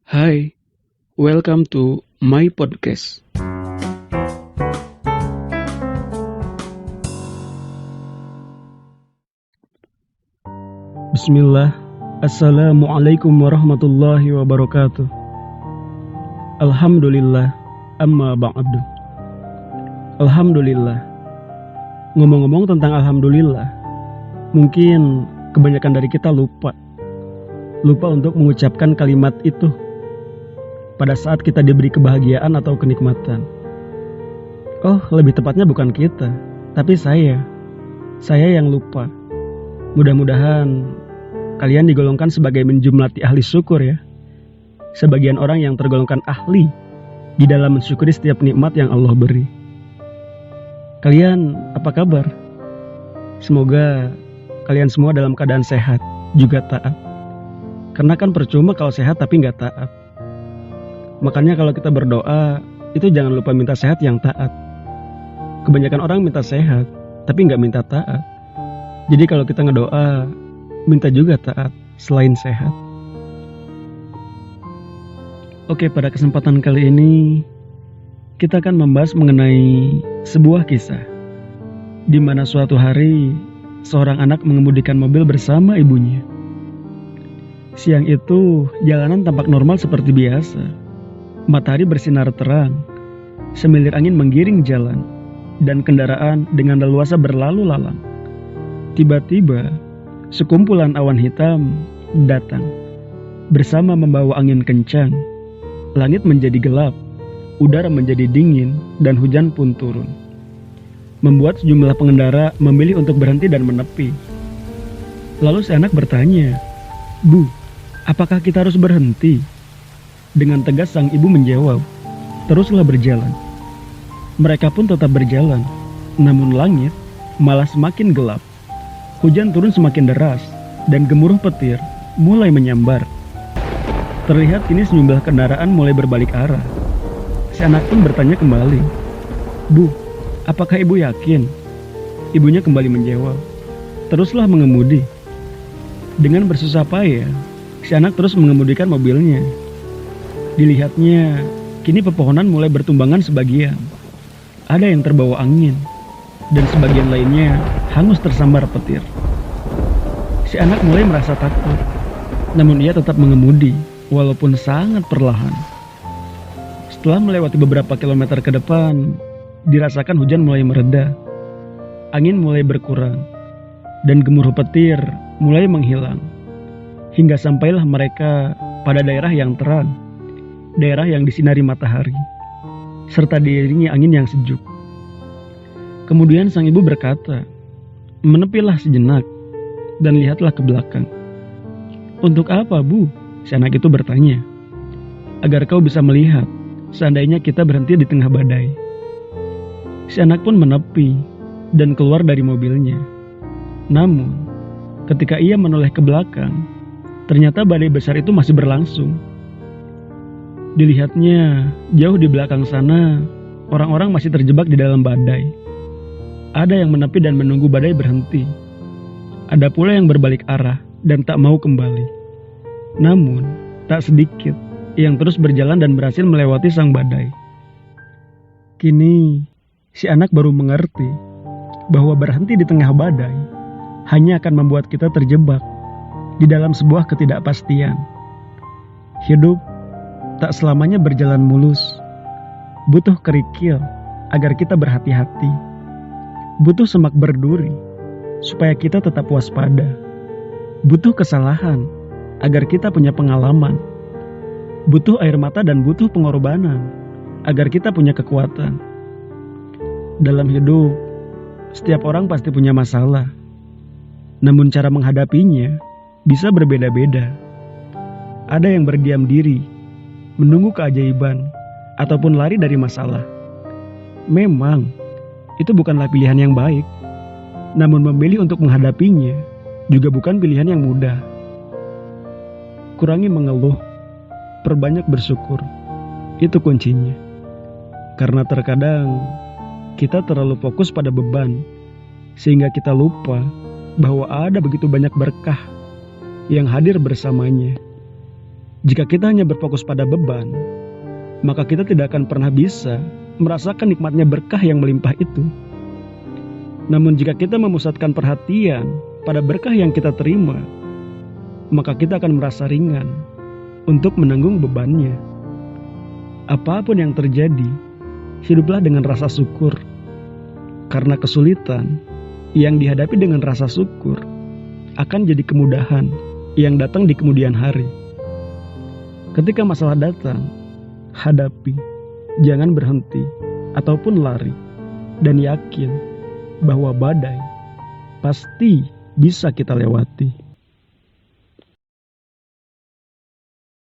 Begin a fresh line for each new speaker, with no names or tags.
Hi, welcome to my podcast. Bismillah, Assalamualaikum warahmatullahi wabarakatuh. Alhamdulillah, amma ba'du. Alhamdulillah. Ngomong-ngomong tentang Alhamdulillah, mungkin kebanyakan dari kita lupa untuk mengucapkan kalimat itu pada saat kita diberi kebahagiaan atau kenikmatan. Oh, lebih tepatnya bukan kita, tapi saya yang lupa. Mudah-mudahan kalian digolongkan sebagai menjumlati ahli syukur ya. Sebagian orang yang tergolongkan ahli di dalam mensyukuri setiap nikmat yang Allah beri. Kalian apa kabar? Semoga kalian semua dalam keadaan sehat, juga taat. Karena kan percuma kalau sehat tapi nggak taat. Makanya kalau kita berdoa, itu jangan lupa minta sehat yang taat. Kebanyakan orang minta sehat, tapi nggak minta taat. Jadi kalau kita ngedoa, minta juga taat, selain sehat. Oke, pada kesempatan kali ini, kita akan membahas mengenai sebuah kisah. Di mana suatu hari, seorang anak mengemudikan mobil bersama ibunya. Siang itu, jalanan tampak normal seperti biasa. Matahari bersinar terang, semilir angin menggiring jalan, dan kendaraan dengan leluasa berlalu lalang. Tiba-tiba, sekumpulan awan hitam datang, bersama membawa angin kencang. Langit menjadi gelap, udara menjadi dingin, dan hujan pun turun. Membuat sejumlah pengendara memilih untuk berhenti dan menepi. Lalu si anak bertanya, "Bu, apakah kita harus berhenti?" Dengan tegas sang ibu menjawab, "Teruslah berjalan." Mereka pun tetap berjalan, namun langit malah semakin gelap. Hujan turun semakin deras, dan gemuruh petir mulai menyambar. Terlihat kini sejumlah kendaraan mulai berbalik arah. Si anak pun bertanya kembali, "Bu, apakah ibu yakin?" Ibunya kembali menjawab, "Teruslah mengemudi." Dengan bersusah payah, si anak terus mengemudikan mobilnya. Dilihatnya, kini pepohonan mulai bertumbangan sebagian. Ada yang terbawa angin, dan sebagian lainnya hangus tersambar petir. Si anak mulai merasa takut, namun ia tetap mengemudi, walaupun sangat perlahan. Setelah melewati beberapa kilometer ke depan, dirasakan hujan mulai mereda. Angin mulai berkurang, dan gemuruh petir mulai menghilang. Hingga sampailah mereka pada daerah yang terang. Daerah yang disinari matahari, serta diiringi angin yang sejuk. Kemudian sang ibu berkata, "Menepilah sejenak, dan lihatlah ke belakang." "Untuk apa, Bu?" si anak itu bertanya. "Agar kau bisa melihat, seandainya kita berhenti di tengah badai." Si anak pun menepi, dan keluar dari mobilnya. Namun, ketika ia menoleh ke belakang, ternyata badai besar itu masih berlangsung. Dilihatnya, jauh di belakang sana, orang-orang masih terjebak di dalam badai. Ada yang menepi dan menunggu badai berhenti. Ada pula yang berbalik arah dan tak mau kembali. Namun, tak sedikit yang terus berjalan dan berhasil melewati sang badai. Kini, si anak baru mengerti bahwa berhenti di tengah badai hanya akan membuat kita terjebak di dalam sebuah ketidakpastian. Hidup tak selamanya berjalan mulus. Butuh kerikil agar kita berhati-hati. Butuh semak berduri supaya kita tetap waspada. Butuh kesalahan agar kita punya pengalaman. Butuh air mata dan butuh pengorbanan agar kita punya kekuatan. Dalam hidup, setiap orang pasti punya masalah. Namun cara menghadapinya bisa berbeda-beda. Ada yang berdiam diri, menunggu keajaiban, ataupun lari dari masalah. Memang, itu bukanlah pilihan yang baik. Namun memilih untuk menghadapinya juga bukan pilihan yang mudah. Kurangi mengeluh, perbanyak bersyukur. Itu kuncinya. Karena terkadang kita terlalu fokus pada beban, sehingga kita lupa bahwa ada begitu banyak berkah yang hadir bersamanya. Jika kita hanya berfokus pada beban, maka kita tidak akan pernah bisa merasakan nikmatnya berkah yang melimpah itu. Namun jika kita memusatkan perhatian pada berkah yang kita terima, maka kita akan merasa ringan untuk menanggung bebannya. Apapun yang terjadi, hiduplah dengan rasa syukur. Karena kesulitan yang dihadapi dengan rasa syukur akan jadi kemudahan yang datang di kemudian hari. Ketika masalah datang, hadapi, jangan berhenti ataupun lari, dan yakin bahwa badai pasti bisa kita lewati.